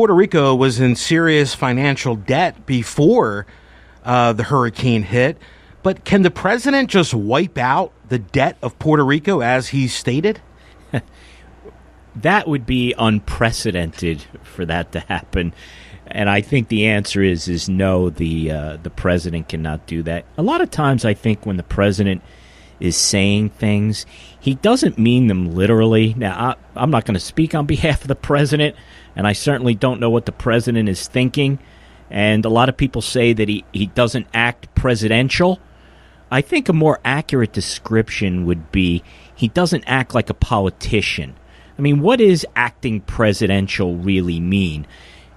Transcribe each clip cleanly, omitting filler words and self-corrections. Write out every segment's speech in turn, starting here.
Puerto Rico was in serious financial debt before the hurricane hit. But can the president just wipe out the debt of Puerto Rico as he stated? That would be unprecedented for that to happen. And I think the answer is no, the president cannot do that. A lot of times I think when the president is saying things, he doesn't mean them literally. Now, I'm not going to speak on behalf of the president, and I certainly don't know what the president is thinking. And a lot of people say that he doesn't act presidential. I think a more accurate description would be he doesn't act like a politician. I mean, what does acting presidential really mean?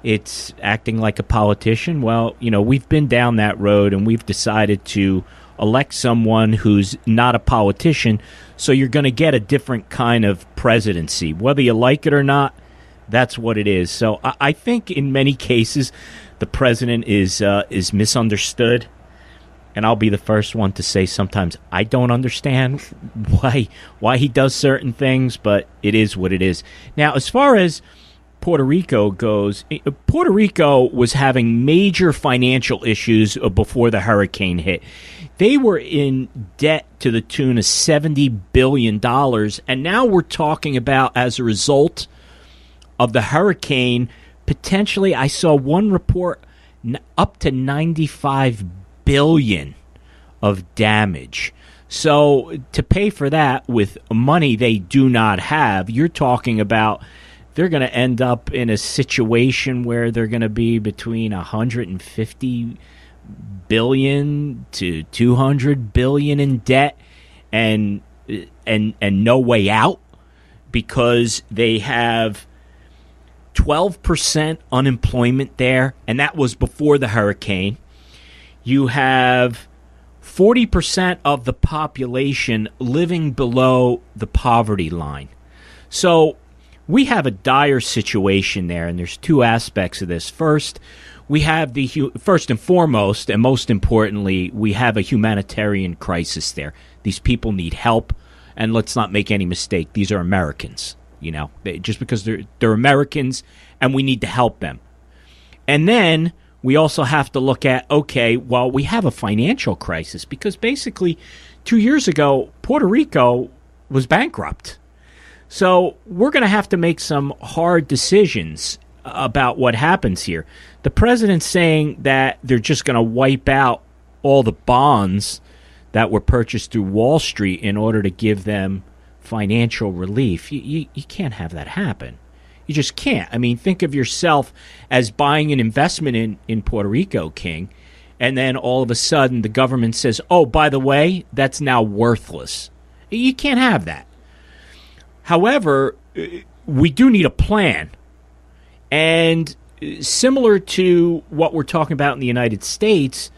It's acting like a politician. Well, we've been down that road, and we've decided to elect someone who's not a politician, so you're going to get a different kind of presidency. Whether you like it or not, that's what it is. So I think in many cases the president is misunderstood. And I'll be the first one to say sometimes I don't understand why he does certain things, but it is what it is. Now, as far as Puerto Rico goes, Puerto Rico was having major financial issues before the hurricane hit. They were in debt to the tune of $70 billion, and now we're talking about, as a result of the hurricane, potentially, I saw one report, up to $95 billion of damage. So to pay for that with money they do not have, you're talking about they're going to end up in a situation where they're going to be between 150 billion to 200 billion in debt and no way out, because they have 12% unemployment there, and that was before the hurricane. You have 40% of the population living below the poverty line. So we have a dire situation there, and there's two aspects of this. First, we have first and foremost, and most importantly, we have a humanitarian crisis there. These people need help, and let's not make any mistake, these are Americans. Just because they're Americans, and we need to help them. And then we also have to look at, we have a financial crisis, because basically 2 years ago, Puerto Rico was bankrupt. So we're going to have to make some hard decisions about what happens here. The president's saying that they're just going to wipe out all the bonds that were purchased through Wall Street in order to give them financial relief. You can't have that happen. You just can't. I mean, think of yourself as buying an investment in Puerto Rico, King, and then all of a sudden the government says, oh, by the way, that's now worthless. You can't have that. However, we do need a plan. And similar to what we're talking about in the United States,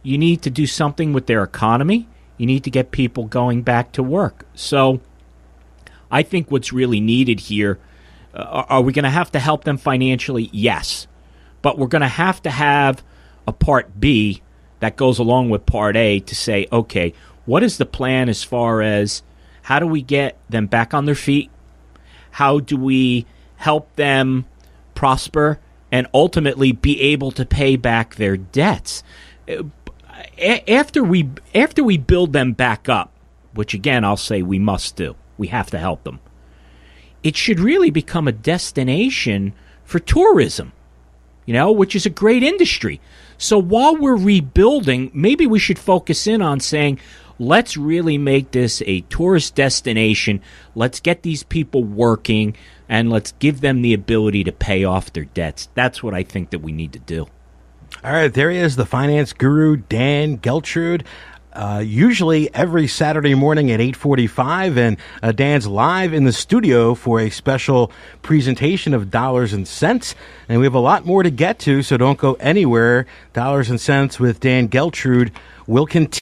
you need to do something with their economy. You need to get people going back to work. So I think what's really needed here, are we going to have to help them financially? Yes. But we're going to have a Part B that goes along with Part A to say, okay, what is the plan as far as how do we get them back on their feet? How do we help them prosper and ultimately be able to pay back their debts? After we build them back up, which again I'll say we must do, we have to help them, it should really become a destination for tourism, which is a great industry. So while we're rebuilding, maybe we should focus in on saying, let's really make this a tourist destination. Let's get these people working, and let's give them the ability to pay off their debts. That's what I think that we need to do. All right, there he is, the finance guru, Dan Geltrude. Usually every Saturday morning at 8:45, and Dan's live in the studio for a special presentation of Dollars and Cents, and we have a lot more to get to, so don't go anywhere. Dollars and Cents with Dan Geltrude will continue.